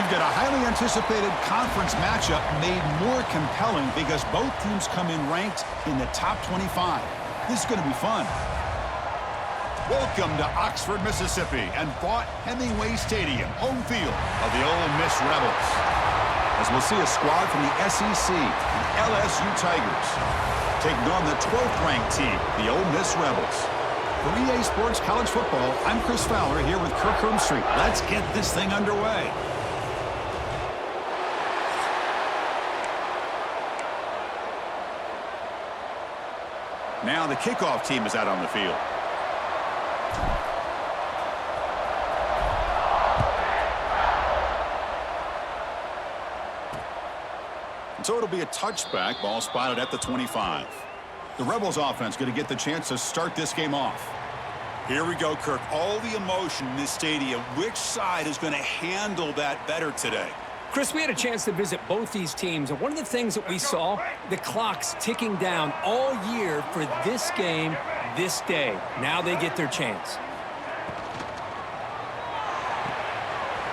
We've got a highly anticipated conference matchup made more compelling because both teams come in ranked in the top 25. This is going to be fun. Welcome to Oxford, Mississippi, and Vaught-Hemingway Stadium, home field of the Ole Miss Rebels. As we'll see a squad from the SEC, the LSU Tigers, taking on the 12th-ranked team, the Ole Miss Rebels. For EA Sports College Football, I'm Chris Fowler here with Kirk Herbstreit. Let's get this thing underway. Now the kickoff team is out on the field. So it'll be a touchback, ball spotted at the 25. The Rebels offense going to get the chance to start this game off. Here we go, Kirk. All the emotion in this stadium. Which side is going to handle that better today? Chris, we had a chance to visit both these teams, and one of the things that we saw, the clock's ticking down all year for this game, this day. Now they get their chance.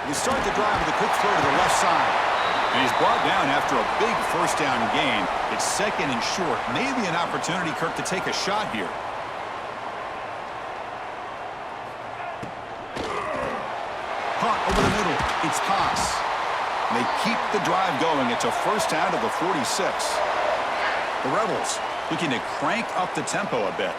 They start the drive with a quick throw to the left side. And he's brought down after a big first down gain. It's second and short. Maybe an opportunity, Kirk, to take a shot here. Hunt over the middle. It's Haas. And they keep the drive going. It's a first down to the 46. The Rebels looking to crank up the tempo a bit.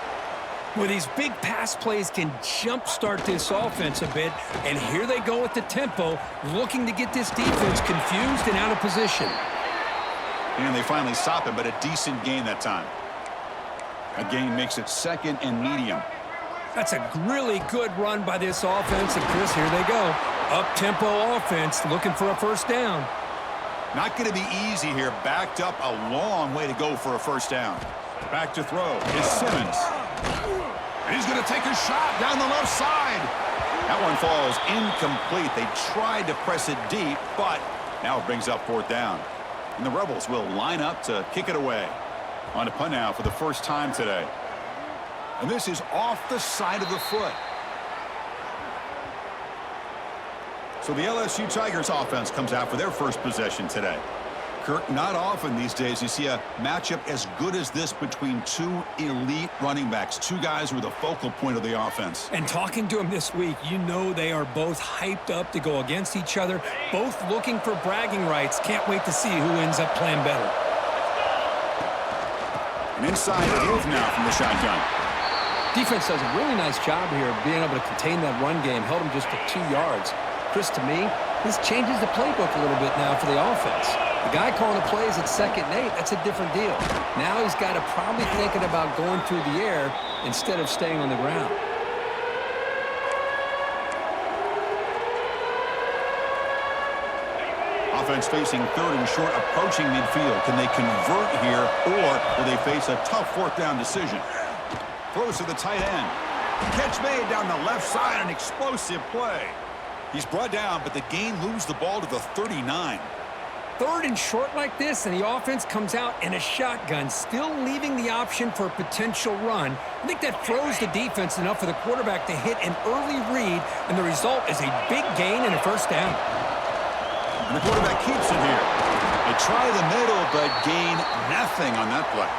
Well, these big pass plays can jumpstart this offense a bit, and here they go with the tempo, looking to get this defense confused and out of position. And they finally stop it, but a decent gain that time. A gain makes it second and medium. That's a really good run by this offense, and Chris, here they go. Up-tempo offense, looking for a first down. Not going to be easy here. Backed up a long way to go for a first down. Back to throw is Simmons. And he's going to take a shot down the left side. That one falls incomplete. They tried to press it deep, but now it brings up fourth down. And the Rebels will line up to kick it away. On a punt now for the first time today. And this is off the side of the foot. So the LSU Tigers offense comes out for their first possession today. Kirk, not often these days you see a matchup as good as this between two elite running backs, two guys who are the focal point of the offense. And talking to them this week, you know they are both hyped up to go against each other, both looking for bragging rights. Can't wait to see who ends up playing better. And inside the move now from the shotgun. Defense does a really nice job here of being able to contain that run game, held them just to 2 yards. Chris, to me, this changes the playbook a little bit now for the offense. The guy calling the plays at 2nd and 8, that's a different deal. Now he's got to probably thinking about going through the air instead of staying on the ground. Offense facing 3rd and short, approaching midfield. Can they convert here, or will they face a tough fourth down decision? Throws to the tight end. Catch made down the left side, an explosive play. He's brought down, but the gain moves the ball to the 39. 3rd and short like this, and the offense comes out in a shotgun, still leaving the option for a potential run. I think that throws the defense enough for the quarterback to hit an early read, and the result is a big gain and a first down. And the quarterback keeps it here. They try the middle, but gain nothing on that play.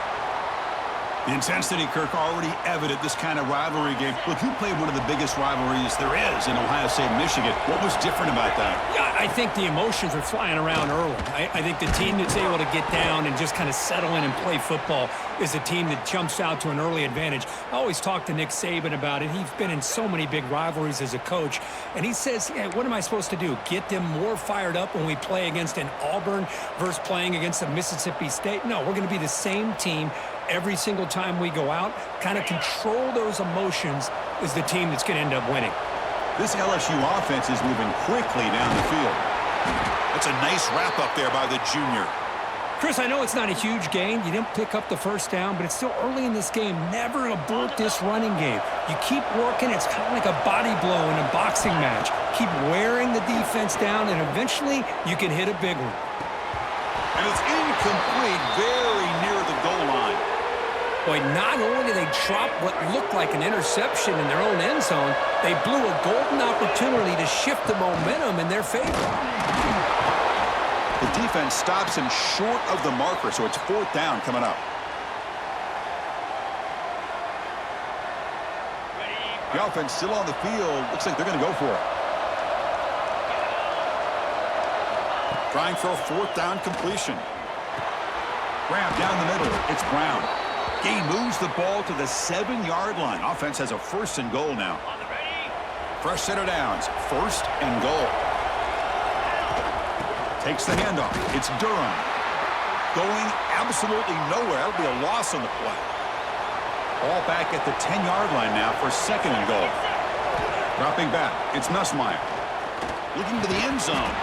The intensity, Kirk, already evident this kind of rivalry game. Look, you played one of the biggest rivalries there is in Ohio State, Michigan. What was different about that? Yeah, I think the emotions are flying around early. I think the team that's able to get down and just kind of settle in and play football is a team that jumps out to an early advantage. I always talk to Nick Saban about it. He's been in so many big rivalries as a coach, and he says, yeah, what am I supposed to do? Get them more fired up when we play against an Auburn versus playing against a Mississippi State? No, we're going to be the same team every single time we go out. Kind of control those emotions is the team that's going to end up winning. This LSU offense is moving quickly down the field. That's a nice wrap up there by the junior. Chris, I know it's not a huge gain. You didn't pick up the first down, but it's still early in this game. Never abort this running game. You keep working. It's kind of like a body blow in a boxing match. Keep wearing the defense down, and eventually you can hit a big one. And it's incomplete, very near the goal line. Boy, not only did they drop what looked like an interception in their own end zone, they blew a golden opportunity to shift the momentum in their favor. The defense stops him short of the marker, so it's 4th down coming up. The offense still on the field. Looks like they're going to go for it. Trying for a 4th down completion. Grab down the middle. It's Brown. He moves the ball to the 7-yard line. Offense has a 1st and goal now. Fresh set of downs. 1st and goal. Takes the handoff. It's Durham. Going absolutely nowhere. That'll be a loss on the play. Ball back at the 10-yard line now for 2nd and goal. Dropping back. It's Nussmeier. Looking to the end zone.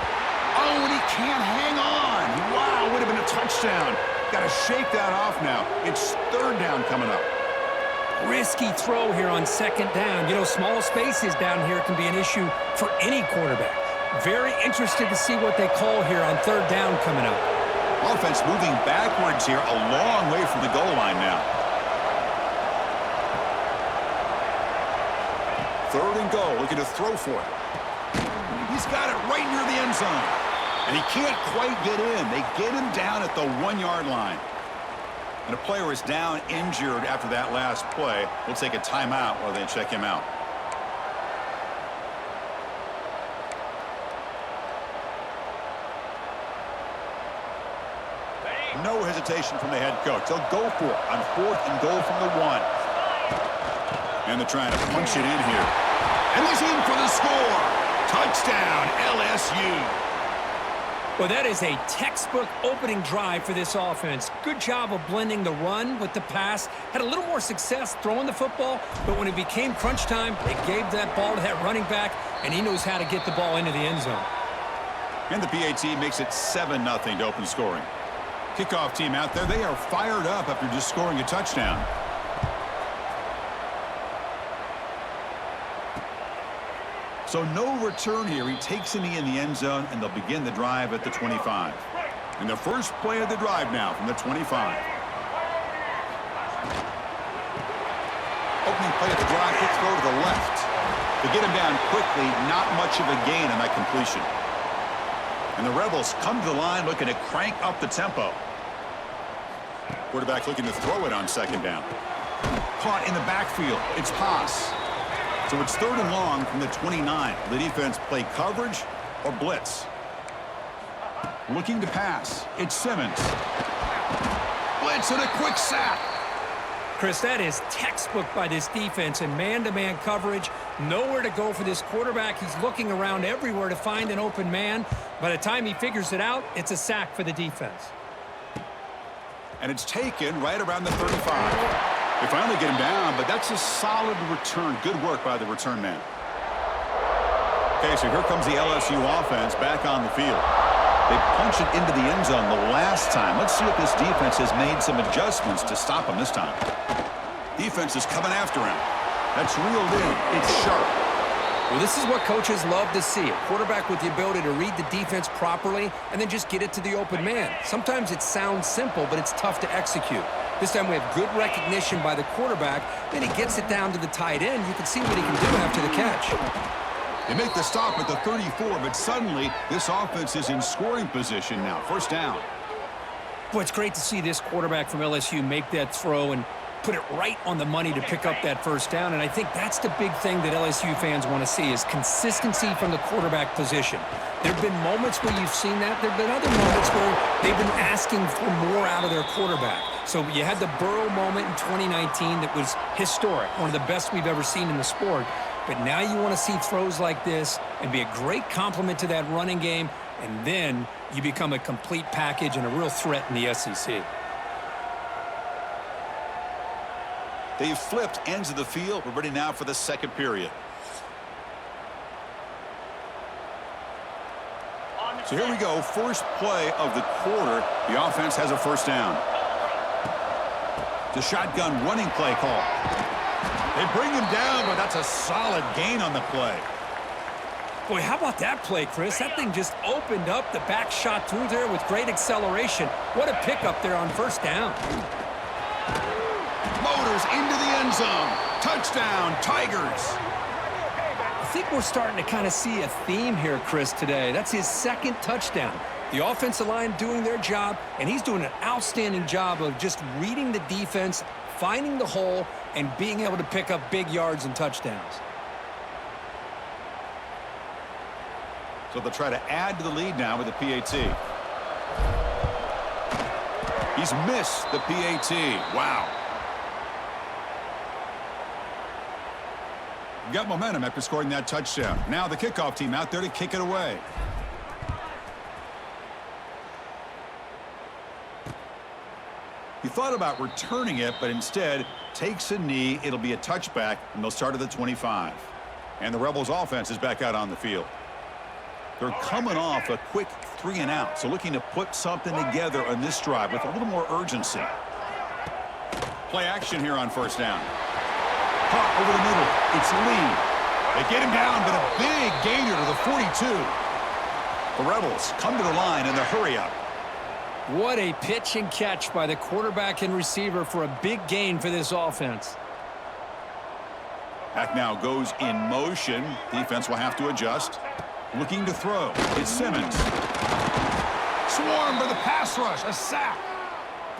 Oh, and he can't hang on. Wow, would have been a touchdown. Got to shake that off now. It's 3rd down coming up. Risky throw here on 2nd down. You know, small spaces down here can be an issue for any quarterback. Very interested to see what they call here on 3rd down coming up. Offense moving backwards here, a long way from the goal line now. 3rd and goal, looking to throw for it. He's got it right near the end zone. And he can't quite get in. They get him down at the 1-yard line. And a player is down injured after that last play. We'll take a timeout while they check him out. No hesitation from the head coach. They'll go for it on 4th and goal from the 1. And they're trying to punch it in here. And he's in for the score. Touchdown, LSU. Well, that is a textbook opening drive for this offense. Good job of blending the run with the pass. Had a little more success throwing the football, but when it became crunch time, they gave that ball to that running back, and he knows how to get the ball into the end zone. And the PAT makes it 7-0 to open scoring. Kickoff team out there, they are fired up after just scoring a touchdown. So no return here. He takes it in the end zone, and they'll begin the drive at the 25. And the first play of the drive now from the 25. Opening play at the drive, quick throw to the left. To get him down quickly, not much of a gain on that completion. And the Rebels come to the line looking to crank up the tempo. Quarterback looking to throw it on 2nd down. Caught in the backfield. It's Haas. So it's 3rd and long from the 29. The defense play coverage or blitz. Looking to pass. It's Simmons. Blitz and a quick sack. Chris, that is textbook by this defense in man-to-man coverage. Nowhere to go for this quarterback. He's looking around everywhere to find an open man. By the time he figures it out, it's a sack for the defense. And it's taken right around the 35. They finally get him down, but that's a solid return. Good work by the return man. Okay, so here comes the LSU offense back on the field. They punch it into the end zone the last time. Let's see if this defense has made some adjustments to stop him this time. Defense is coming after him. That's reeled in. It's sharp. Well, this is what coaches love to see. A quarterback with the ability to read the defense properly and then just get it to the open man. Sometimes it sounds simple, but it's tough to execute. This time we have good recognition by the quarterback. Then he gets it down to the tight end. You can see what he can do after the catch. They make the stop at the 34, but suddenly this offense is in scoring position now. 1st down. Boy, it's great to see this quarterback from LSU make that throw and put it right on the money to pick up that 1st down. And I think that's the big thing that LSU fans want to see is consistency from the quarterback position. There have been moments where you've seen that. There have been other moments where they've been asking for more out of their quarterback. So you had the Burrow moment in 2019 that was historic, one of the best we've ever seen in the sport. But now you want to see throws like this and be a great complement to that running game, and then you become a complete package and a real threat in the SEC. They've flipped ends of the field. We're ready now for the 2nd period. So here we go. First play of the quarter. The offense has a 1st down. The shotgun running play call. They bring him down, but that's a solid gain on the play. Boy, how about that play, Chris? That thing just opened up. The back shot through there with great acceleration. What a pickup there on 1st down. Motors into the end zone. Touchdown, Tigers. I think we're starting to kind of see a theme here, Chris, today. That's his 2nd touchdown. The offensive line doing their job, and he's doing an outstanding job of just reading the defense, finding the hole, and being able to pick up big yards and touchdowns. So they'll try to add to the lead now with the PAT. He's missed the PAT. Wow. Got momentum after scoring that touchdown. Now the kickoff team out there to kick it away. He thought about returning it, but instead takes a knee. It'll be a touchback, and they'll start at the 25. And the Rebels offense is back out on the field. They're coming off a quick 3-and-out, so looking to put something together on this drive with a little more urgency. Play action here on first down. Caught over the middle. It's Lee. They get him down, but a big gainer to the 42. The Rebels come to the line in the hurry up. What a pitch and catch by the quarterback and receiver for a big gain for this offense. Back now goes in motion. Defense will have to adjust. Looking to throw. It's Simmons. Swarmed by the pass rush. A sack.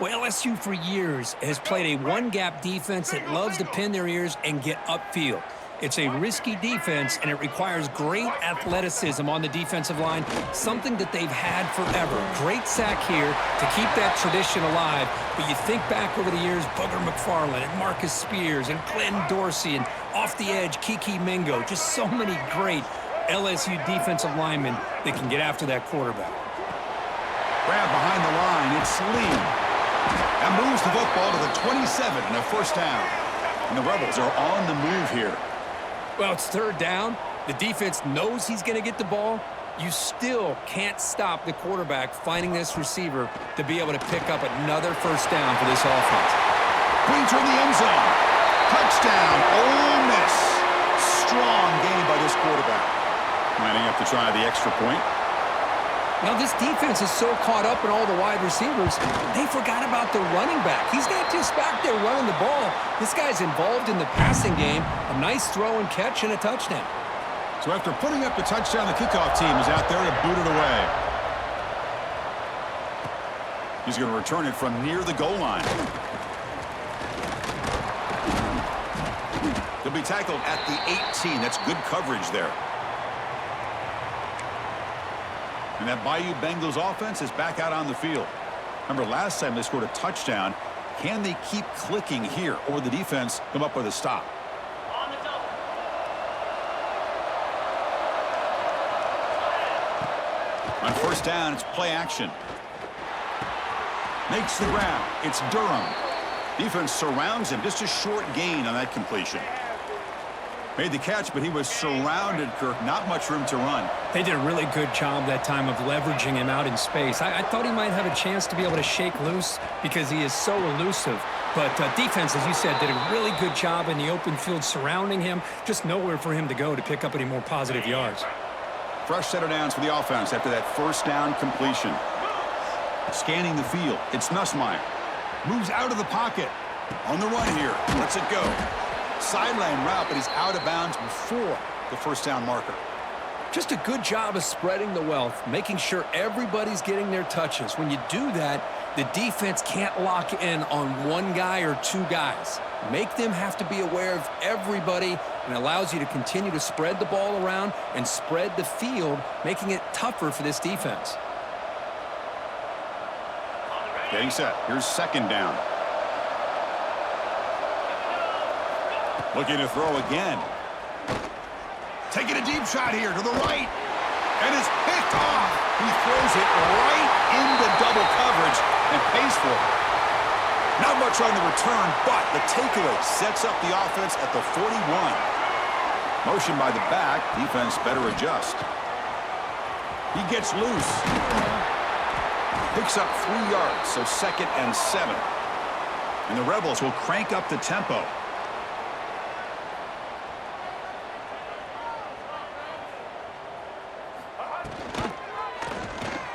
Well, LSU for years has played a one-gap defense that loves to pin their ears and get upfield. It's a risky defense, and it requires great athleticism on the defensive line, something that they've had forever. Great sack here to keep that tradition alive. But you think back over the years, Booger McFarland and Marcus Spears and Glenn Dorsey and off the edge, Kiki Mingo. Just so many great LSU defensive linemen that can get after that quarterback. Grab behind the line. It's Lee. That moves the football to the 27 and a first down. And the Rebels are on the move here. Well, it's third down. The defense knows he's going to get the ball. You still can't stop the quarterback finding this receiver to be able to pick up another first down for this offense. Brings her in the end zone. Touchdown, Ole Miss. Strong gain by this quarterback. Lining up to try the extra point. Now, this defense is so caught up in all the wide receivers, they forgot about the running back. He's not just back there running the ball. This guy's involved in the passing game. A nice throw and catch and a touchdown. So after putting up the touchdown, the kickoff team is out there to boot it away. He's going to return it from near the goal line. He'll be tackled at the 18. That's good coverage there. And that Bayou Bengals offense is back out on the field. Remember, last time they scored a touchdown. Can they keep clicking here, or the defense come up with a stop? On first down, it's play action. Makes the grab. It's Durham. Defense surrounds him. Just a short gain on that completion. Made the catch, but he was surrounded, Kirk. Not much room to run. They did a really good job that time of leveraging him out in space. I thought he might have a chance to be able to shake loose because he is so elusive. But defense, as you said, did a really good job in the open field surrounding him. Just nowhere for him to go to pick up any more positive yards. Fresh set of downs for the offense after that first down completion. Scanning the field. It's Nussmeier. Moves out of the pocket. On the run here. Lets it go. Sideline route, but he's out of bounds before the first down marker. Just a good job of spreading the wealth, making sure everybody's getting their touches. When you do that, the defense can't lock in on one guy or two guys. Make them have to be aware of everybody, and allows you to continue to spread the ball around and spread the field, making it tougher for this defense. Getting set. Here's second down. Looking to throw again. Taking a deep shot here to the right. And it's picked off. He throws it right into double coverage and pays for it. Not much on the return, but the takeaway sets up the offense at the 41. Motion by the back. Defense better adjust. He gets loose. Picks up 3 yards, so 2nd and 7. And the Rebels will crank up the tempo.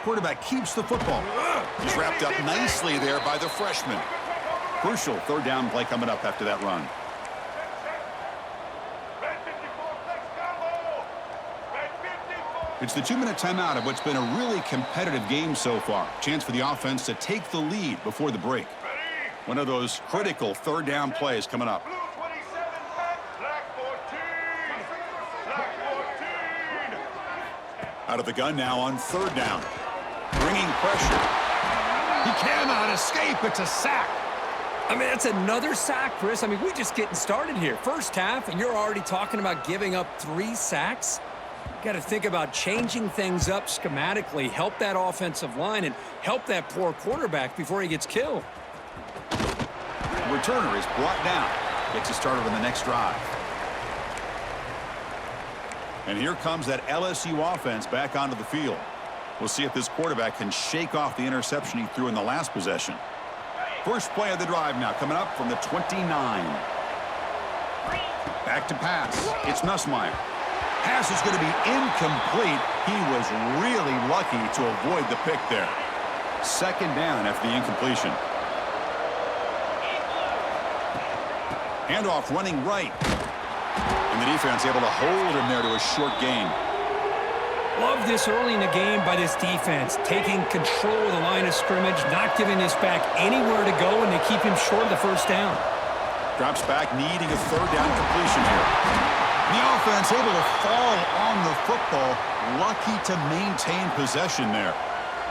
Quarterback keeps the football. He's wrapped up nicely there by the freshman. Crucial third down play coming up after that run. It's the 2-minute timeout of what's been a really competitive game so far. Chance for the offense to take the lead before the break. One of those critical third down plays coming up. Out of the gun now on third down. Bringing pressure. He cannot escape. It's a sack. I mean, that's another sack, Chris. I mean, we're just getting started here. First half, and you're already talking about giving up 3 sacks? Got to think about changing things up schematically, help that offensive line, and help that poor quarterback before he gets killed. Returner is brought down. Gets you started on the next drive. And here comes that LSU offense back onto the field. We'll see if this quarterback can shake off the interception he threw in the last possession. First play of the drive now coming up from the 29. Back to pass. It's Nussmeier. Pass is going to be incomplete. He was really lucky to avoid the pick there. Second down after the incompletion. Handoff running right. And the defense able to hold him there to a short gain. Love this early in the game by this defense, taking control of the line of scrimmage, not giving this back anywhere to go, and they keep him short of the first down. Drops back, needing a third down completion here. The offense able to fall on the football, lucky to maintain possession there.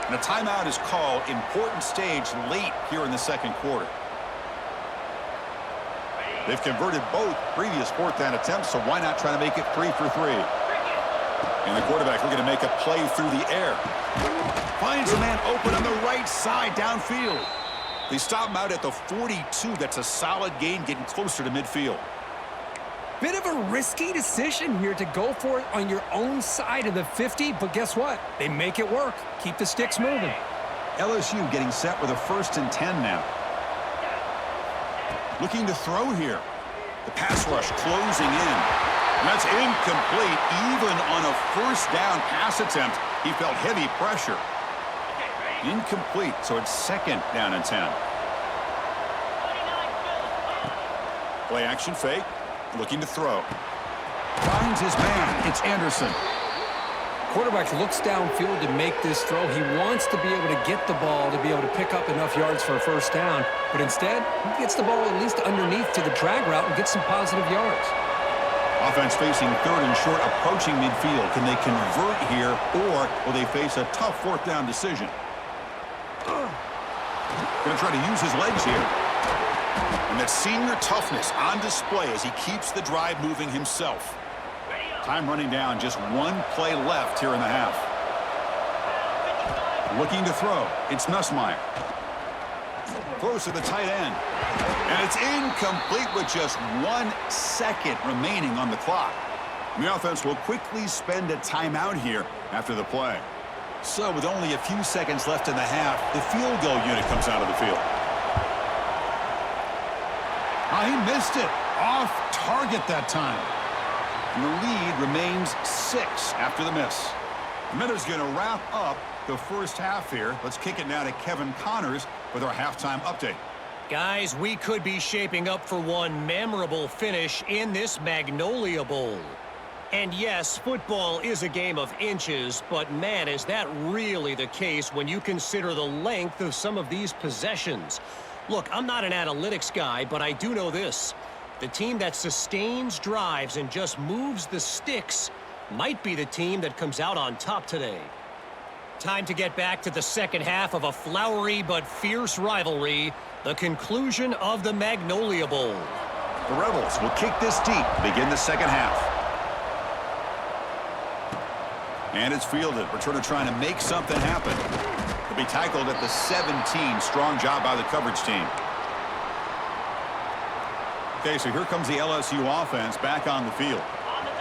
And a timeout is called, important stage late here in the second quarter. They've converted both previous fourth down attempts, so why not try to make it 3 for 3? And the quarterback looking to make a play through the air. Finds a man open on the right side downfield. They stop him out at the 42. That's a solid gain, getting closer to midfield. Bit of a risky decision here to go for it on your own side of the 50, but guess what? They make it work. Keep the sticks moving. LSU getting set with a 1st and 10 now. Looking to throw here. The pass rush closing in. And that's incomplete. Even on a first down pass attempt, he felt heavy pressure. Incomplete, so it's 2nd down and 10. Play action fake. Looking to throw. Finds his man. It's Anderson. Quarterback looks downfield to make this throw. He wants to be able to get the ball to be able to pick up enough yards for a first down. But instead, he gets the ball at least underneath to the drag route and gets some positive yards. Offense facing 3rd and short, approaching midfield. Can they convert here, or will they face a tough 4th down decision? Going to try to use his legs here. And that senior toughness on display as he keeps the drive moving himself. Time running down, just 1 play left here in the half. Looking to throw. It's Nussmeier. Throws to the tight end. And it's incomplete with just 1 second remaining on the clock. And the offense will quickly spend a timeout here after the play. So with only a few seconds left in the half, the field goal unit comes out of the field. He missed it. Off target that time. And the lead remains 6 after the miss. Miller's going to wrap up the first half here. Let's kick it now to Kevin Connors with our halftime update. Guys, we could be shaping up for one memorable finish in this Magnolia Bowl. And yes, football is a game of inches, but man, is that really the case when you consider the length of some of these possessions. Look, I'm not an analytics guy, but I do know this. The team that sustains drives and just moves the sticks might be the team that comes out on top today. Time to get back to the second half of a flowery but fierce rivalry, the conclusion of the Magnolia Bowl. The Rebels will kick this deep to begin the second half. And it's fielded. Returner trying to make something happen. He'll be tackled at the 17. Strong job by the coverage team. Okay, so here comes the LSU offense back on the field.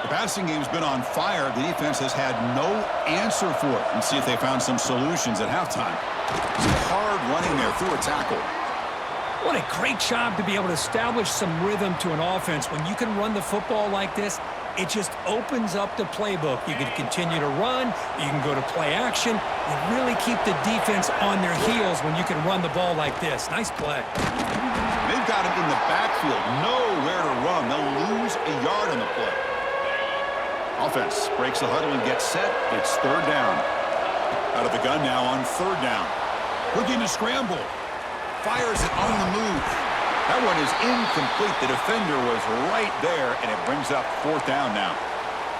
The passing game's been on fire. The defense has had no answer for it. Let's see if they found some solutions at halftime. Some hard running there through a tackle. What a great job to be able to establish some rhythm to an offense. When you can run the football like this, it just opens up the playbook. You can continue to run. You can go to play action. You really keep the defense on their heels when you can run the ball like this. Nice play. They've got him in the backfield. Nowhere to run. They'll lose a yard on the play. Offense breaks the huddle and gets set. It's third down. Out of the gun now on third down. Looking to scramble. Fires it on the move. That one is incomplete. The defender was right there, and it brings up fourth down now.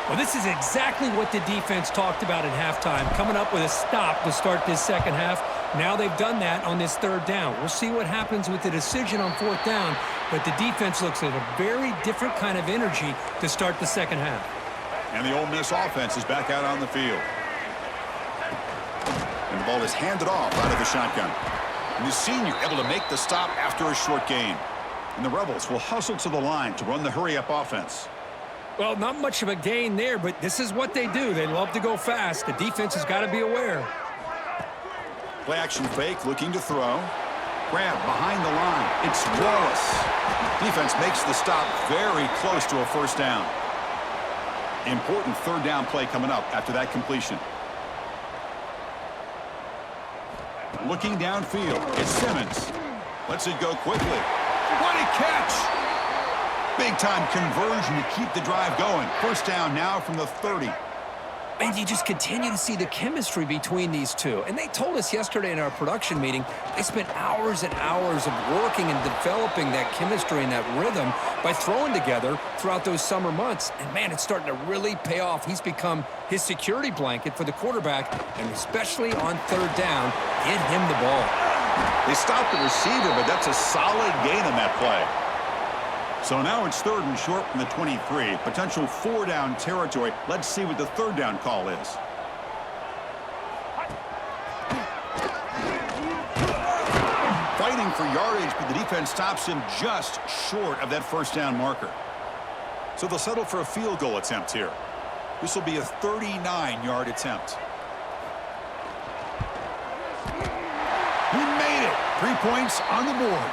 Well, this is exactly what the defense talked about at halftime, coming up with a stop to start this second half. Now they've done that on this third down. We'll see what happens with the decision on fourth down, but the defense looks at a very different kind of energy to start the second half. And the Ole Miss offense is back out on the field. And the ball is handed off out of the shotgun. And the senior able to make the stop after a short gain. And the Rebels will hustle to the line to run the hurry-up offense. Well, not much of a gain there, but this is what they do. They love to go fast. The defense has got to be aware. Play action fake, looking to throw. Grab behind the line. It's Wallace. Defense makes the stop very close to a first down. Important third down play coming up after that completion. Looking downfield, it's Simmons. Lets it go quickly. What a catch! Big-time conversion to keep the drive going. First down now from the 30. And you just continue to see the chemistry between these two. And they told us yesterday in our production meeting, they spent hours and hours of working and developing that chemistry and that rhythm by throwing together throughout those summer months. And, man, it's starting to really pay off. He's become his security blanket for the quarterback, and especially on third down, get him the ball. They stopped the receiver, but that's a solid gain on that play. So now it's third and short from the 23. Potential four-down territory. Let's see what the third down call is. Fighting for yardage, but the defense stops him just short of that first down marker. So they'll settle for a field goal attempt here. This will be a 39-yard attempt. He made it. 3 points on the board.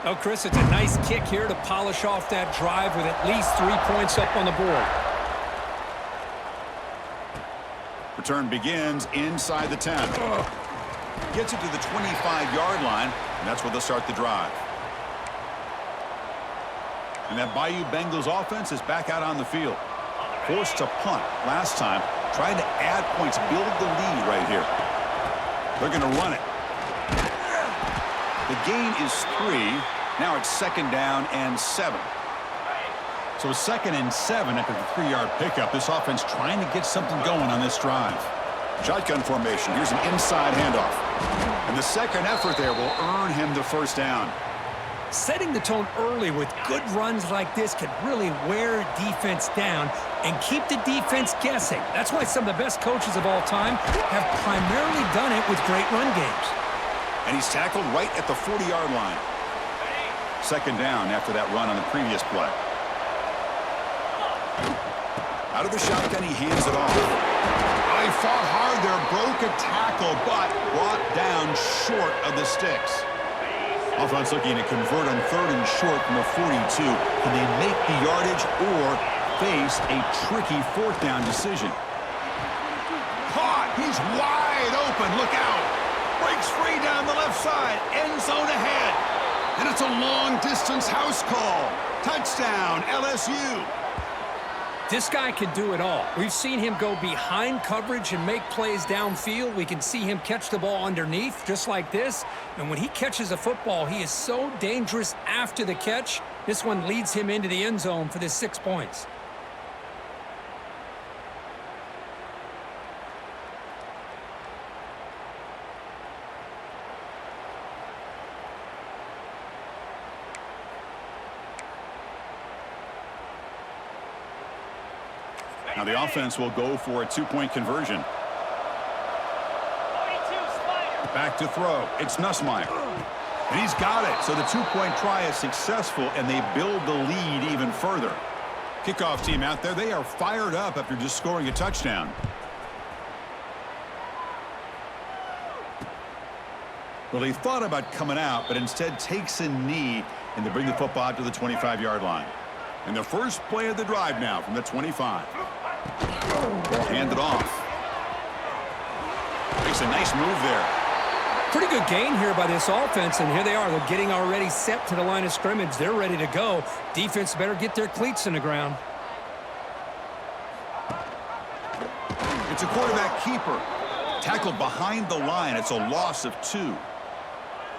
Oh, Chris, it's a nice kick here to polish off that drive with at least 3 points up on the board. Return begins inside the 10. Gets it to the 25-yard line, and that's where they'll start the drive. And that Bayou Bengals offense is back out on the field. Forced to punt last time, trying to add points, build the lead right here. They're going to run it. The gain is 3. Now it's second down and 7. So second and 7 after the 3-yard pickup. This offense trying to get something going on this drive. Shotgun formation. Here's an inside handoff. And the second effort there will earn him the first down. Setting the tone early with good runs like this can really wear defense down and keep the defense guessing. That's why some of the best coaches of all time have primarily done it with great run games. And he's tackled right at the 40-yard line. Second down after that run on the previous play. Out of the shotgun, he hands it off. He fought hard there, broke a tackle, but brought down short of the sticks. Offense looking to convert on third and short from the 42. Can they make the yardage or face a tricky fourth down decision? Caught! He's wide open. Look out! Breaks free down the left side. End zone ahead. And it's a long-distance house call. Touchdown, LSU. This guy can do it all. We've seen him go behind coverage and make plays downfield. We can see him catch the ball underneath, just like this. And when he catches a football, he is so dangerous after the catch. This one leads him into the end zone for this 6 points. Now the offense will go for a 2-point conversion. Back to throw. It's Nussmeier. And he's got it. So the 2-point try is successful, and they build the lead even further. Kickoff team out there, they are fired up after just scoring a touchdown. Well, he thought about coming out, but instead takes a knee, and they bring the football out to the 25-yard line. And the first play of the drive now from the 25. Ball handed off. Makes a nice move there. Pretty good gain here by this offense, and here they are. They're getting already set to the line of scrimmage. They're ready to go. Defense better get their cleats in the ground. keeper. Tackled behind the line. It's a loss of 2.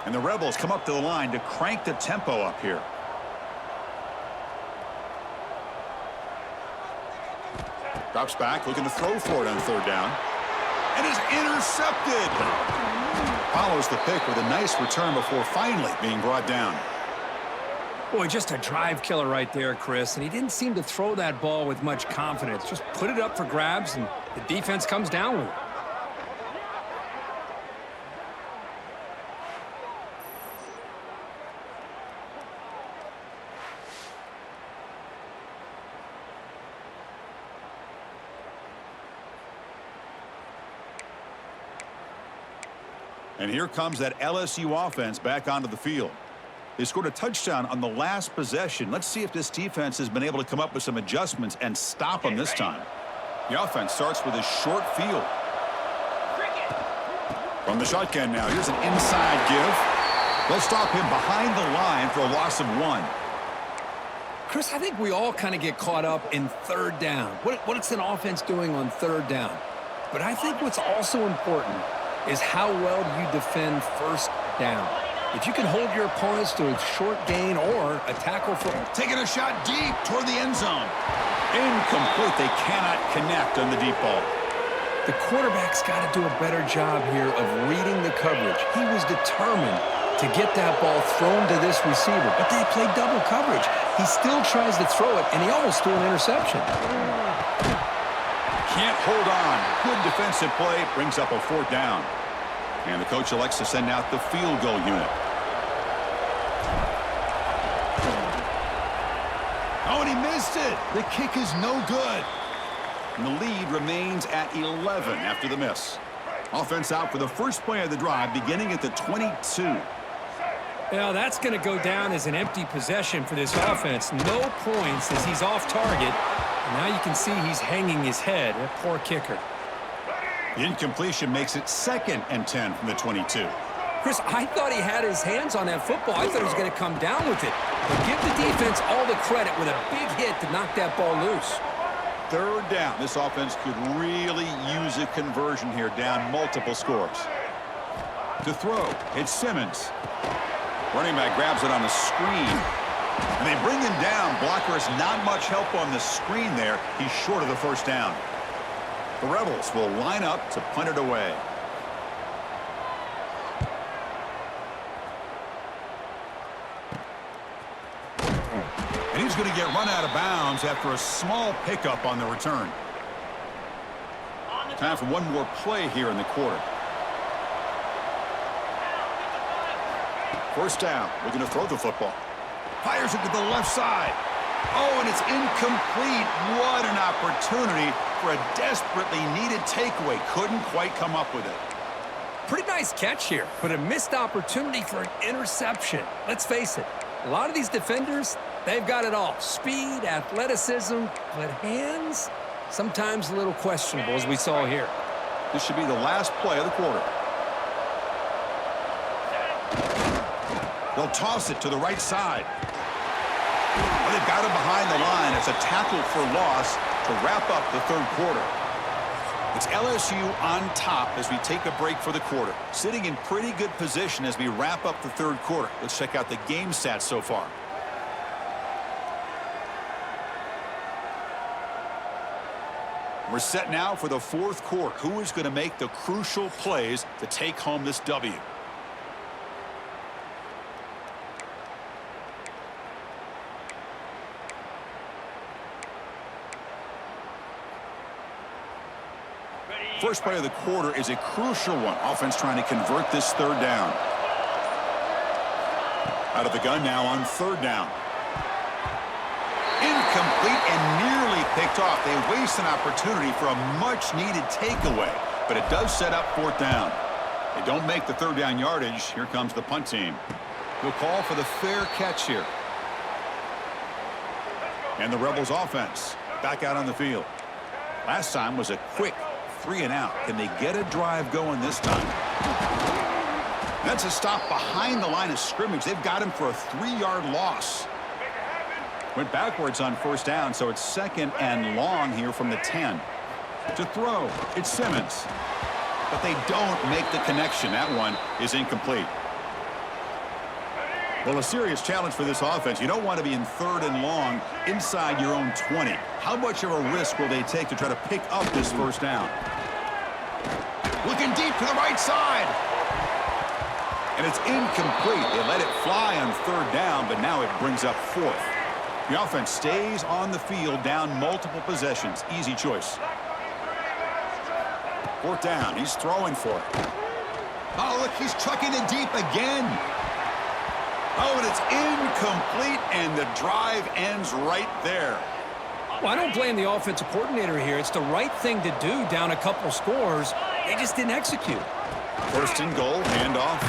And the Rebels come up to the line to crank the tempo up here. Drops back, looking to throw for it on 3rd down. And is intercepted. Follows the pick with a nice return before finally being brought down. Boy, just a drive killer right there, Chris. And he didn't seem to throw that ball with much confidence. Just put it up for grabs, and the defense comes down with it. And here comes that LSU offense back onto the field. They scored a touchdown on the last possession. Let's see if this defense has been able to come up with some adjustments and stop them this time. The offense starts with a short field. From the shotgun now, here's an inside give. They'll stop him behind the line for a loss of 1. Chris, I think we all kind of get caught up in 3rd down. What's an offense doing on 3rd down? But I think what's also important is how well you defend 1st down. If you can hold your opponents to a short gain or a tackle from... Taking a shot deep toward the end zone. Incomplete. They cannot connect on the deep ball. The quarterback's got to do a better job here of reading the coverage. He was determined to get that ball thrown to this receiver, but they played double coverage. He still tries to throw it, and he almost threw an interception. Can't hold on. Good defensive play. Brings up a 4th down. And the coach elects to send out the field goal unit. Oh, and he missed it. The kick is no good. And the lead remains at 11 after the miss. Offense out for the first play of the drive, beginning at the 22. Now, that's going to go down as an empty possession for this offense. No points as he's off target. And now you can see he's hanging his head. A poor kicker. The incompletion makes it 2nd and 10 from the 22. Chris, I thought he had his hands on that football. I thought he was going to come down with it. But give the defense all the credit with a big hit to knock that ball loose. 3rd down. This offense could really use a conversion here, down multiple scores. To throw, it's Simmons. Running back grabs it on the screen. And they bring him down. Blocker has not much help on the screen there. He's short of the 1st down. The Rebels will line up to punt it away. And he's going to get run out of bounds after a small pickup on the return. Time for one more play here in the quarter. 1st down. Looking to throw the football. Fires it to the left side. Oh, and it's incomplete. What an opportunity for a desperately needed takeaway. Couldn't quite come up with it. Pretty nice catch here, but a missed opportunity for an interception. Let's face it, a lot of these defenders, they've got it all. Speed, athleticism, but hands, sometimes a little questionable, as we saw here. This should be the last play of the quarter. They'll toss it to the right side. Well, they've got him behind the line. It's a tackle for loss to wrap up the 3rd quarter. It's LSU on top as we take a break for the quarter. Sitting in pretty good position as we wrap up the 3rd quarter. Let's check out the game stats so far. We're set now for the 4th quarter. Who is going to make the crucial plays to take home this W? First play of the quarter is a crucial one. Offense trying to convert this 3rd down. Out of the gun now on 3rd down. Incomplete and nearly picked off. They waste an opportunity for a much-needed takeaway, but it does set up 4th down. They don't make the 3rd down yardage. Here comes the punt team. They'll call for the fair catch here. And the Rebels offense back out on the field. Last time was a quick 3 and out. Can they get a drive going this time? That's a stop behind the line of scrimmage. They've got him for a 3-yard loss. Went backwards on 1st down, so it's 2nd and long here from the 10. To throw, it's Simmons. But they don't make the connection. That one is incomplete. Well, a serious challenge for this offense. You don't want to be in 3rd and long inside your own 20. How much of a risk will they take to try to pick up this first down? Looking deep to the right side. And it's incomplete. They let it fly on 3rd down, but now it brings up 4th. The offense stays on the field, down multiple possessions. Easy choice. 4th down. He's throwing for it. Oh, look, he's trucking it deep again. Oh, and it's incomplete, and the drive ends right there. Well, I don't blame the offensive coordinator here. It's the right thing to do down a couple scores. They just didn't execute. 1st and goal, handoff.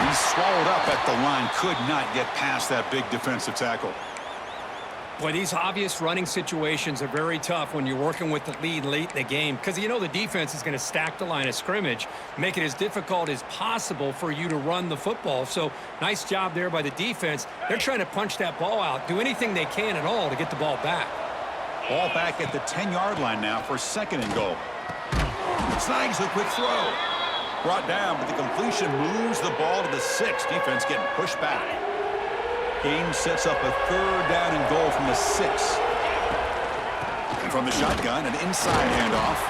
He's swallowed up at the line. Could not get past that big defensive tackle. Boy, these obvious running situations are very tough when you're working with the lead late in the game because you know the defense is going to stack the line of scrimmage, make it as difficult as possible for you to run the football. So nice job there by the defense. They're trying to punch that ball out, do anything they can at all to get the ball back. Ball back at the 10-yard line now for 2nd and goal. Snags a quick throw. Brought down, but the completion moves the ball to the 6. Defense getting pushed back. Game sets up a 3rd down and goal from the 6. And from the shotgun, an inside handoff.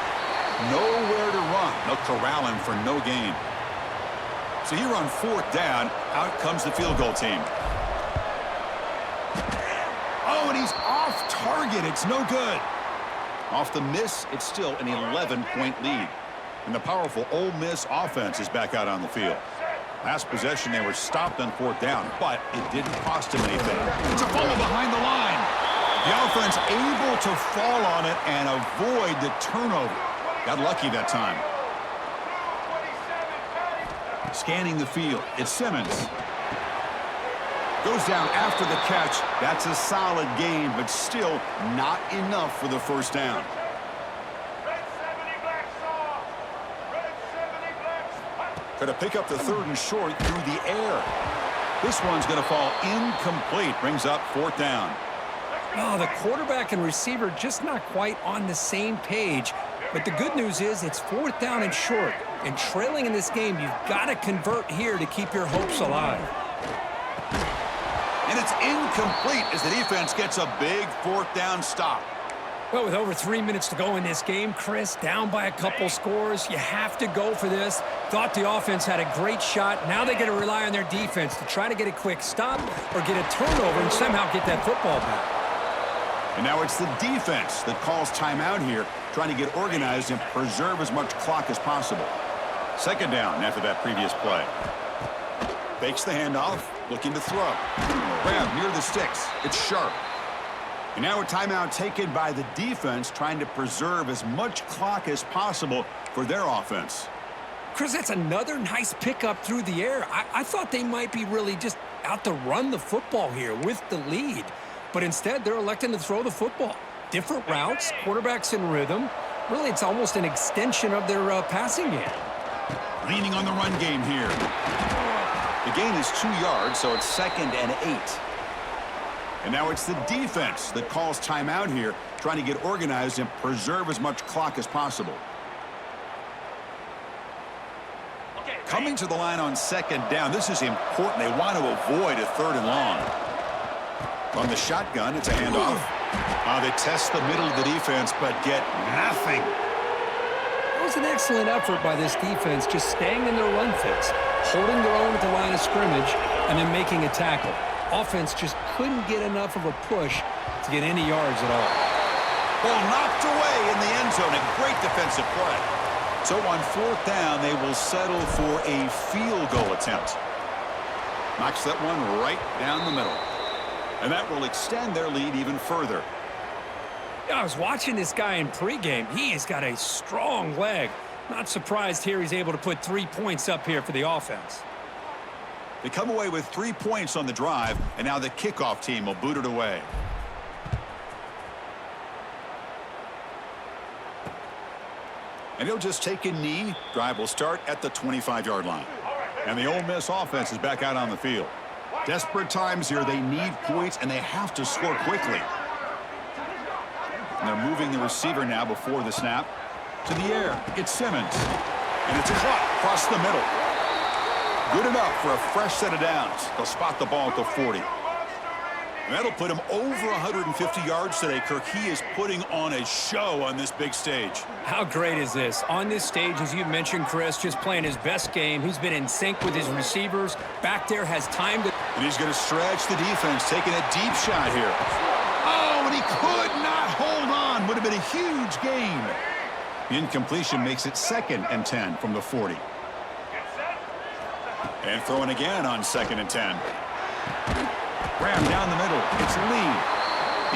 Nowhere to run. They'll corral him for no gain. So here on 4th down, out comes the field goal team. Oh, and he's off target. It's no good. Off the miss, it's still an 11-point lead. And the powerful Ole Miss offense is back out on the field. Last possession, they were stopped on 4th down, but it didn't cost him anything. It's a fumble behind the line. The offense able to fall on it and avoid the turnover. Got lucky that time. Scanning the field, it's Simmons. Goes down after the catch. That's a solid game, but still not enough for the 1st down. Going to pick up the 3rd and short through the air. This one's going to fall incomplete. Brings up 4th down. Oh, the quarterback and receiver just not quite on the same page. But the good news is it's 4th down and short. And trailing in this game, you've got to convert here to keep your hopes alive. And it's incomplete as the defense gets a big 4th down stop. Well, with over 3 minutes to go in this game, Chris, down by a couple scores, you have to go for this. Thought the offense had a great shot. Now they got to rely on their defense to try to get a quick stop or get a turnover and somehow get that football back. And now it's the defense that calls timeout here, trying to get organized and preserve as much clock as possible. 2nd down after that previous play. Fakes the handoff, looking to throw. Grab near the sticks. It's Sharp. And now a timeout taken by the defense, trying to preserve as much clock as possible for their offense. Chris, that's another nice pickup through the air. I thought they might be really just out to run the football here with the lead. But instead, they're electing to throw the football. Different routes, quarterbacks in rhythm. Really, it's almost an extension of their passing game. Leaning on the run game here. The gain is 2 yards, so it's 2nd and 8. And now it's the defense that calls timeout here, trying to get organized and preserve as much clock as possible. Coming to the line on 2nd down, this is important. They want to avoid a 3rd and long. From the shotgun, it's a handoff. They test the middle of the defense, but get nothing. It was an excellent effort by this defense, just staying in their run fits, holding their own at the line of scrimmage, and then making a tackle. Offense just couldn't get enough of a push to get any yards at all. Ball knocked away in the end zone. A great defensive play. So on 4th down, they will settle for a field goal attempt. Knocks that one right down the middle. And that will extend their lead even further. Yeah, I was watching this guy in pregame. He has got a strong leg. Not surprised here he's able to put 3 points up here for the offense. They come away with 3 points on the drive, and now the kickoff team will boot it away. And he'll just take a knee. Drive will start at the 25-yard line. And the Ole Miss offense is back out on the field. Desperate times here. They need points, and they have to score quickly. And they're moving the receiver now before the snap. To the air, it's Simmons. And it's a clock across the middle. Good enough for a fresh set of downs. They'll spot the ball at the 40. And that'll put him over 150 yards today, Kirk. He is putting on a show on this big stage. How great is this? On this stage, as you mentioned, Chris, just playing his best game. He's been in sync with his receivers. Back there has time to... And he's going to stretch the defense, taking a deep shot here. Oh, and he could not hold on. Would have been a huge gain. The incompletion makes it 2nd and 10 from the 40. And throwing again on 2nd and 10. Graham down the middle. It's Lee.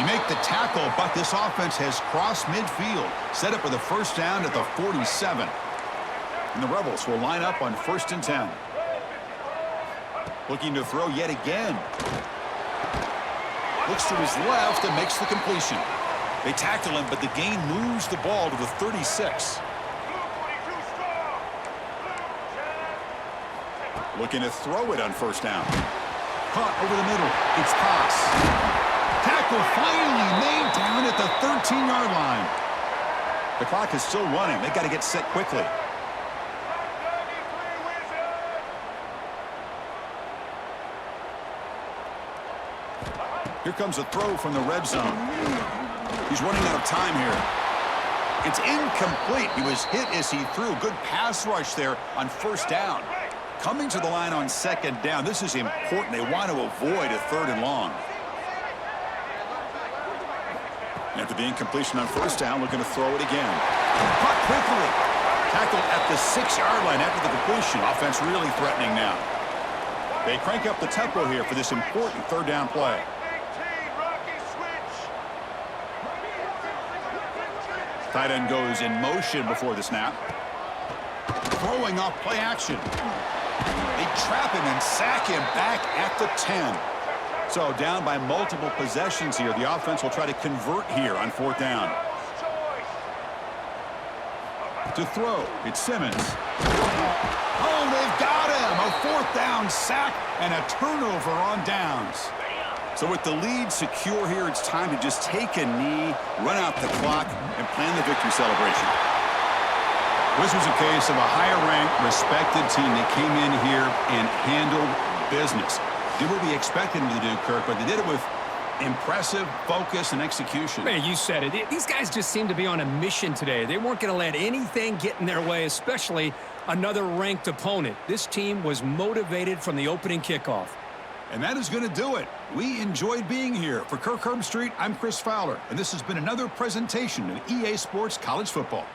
He make the tackle, but this offense has crossed midfield. Set up with a first down at the 47. And the Rebels will line up on 1st and 10. Looking to throw yet again. Looks to his left and makes the completion. They tackle him, but the gain moves the ball to the 36. Looking to throw it on 1st down. Caught over the middle. It's Haas. Tackle finally made down at the 13-yard line. The clock is still running. They got to get set quickly. Here comes a throw from the red zone. He's running out of time here. It's incomplete. He was hit as he threw. Good pass rush there on 1st down. Coming to the line on 2nd down. This is important. They want to avoid a 3rd and long. After the incompletion on 1st down, looking to throw it again. Caught quickly. Tackled at the 6-yard line after the completion. Offense really threatening now. They crank up the tempo here for this important 3rd down play. Tight end goes in motion before the snap. Throwing off play action. They trap him and sack him back at the 10. So down by multiple possessions here. The offense will try to convert here on 4th down. To throw, it's Simmons. Oh, they've got him. A 4th down sack and a turnover on downs. So with the lead secure here, it's time to just take a knee, run out the clock, and plan the victory celebration. This was a case of a higher-ranked, respected team that came in here and handled business. Did what we expected them to do, Kirk, but they did it with impressive focus and execution. Man, you said it. These guys just seem to be on a mission today. They weren't going to let anything get in their way, especially another ranked opponent. This team was motivated from the opening kickoff. And that is going to do it. We enjoyed being here. For Kirk Herbstreit, I'm Chris Fowler, and this has been another presentation of EA Sports College Football.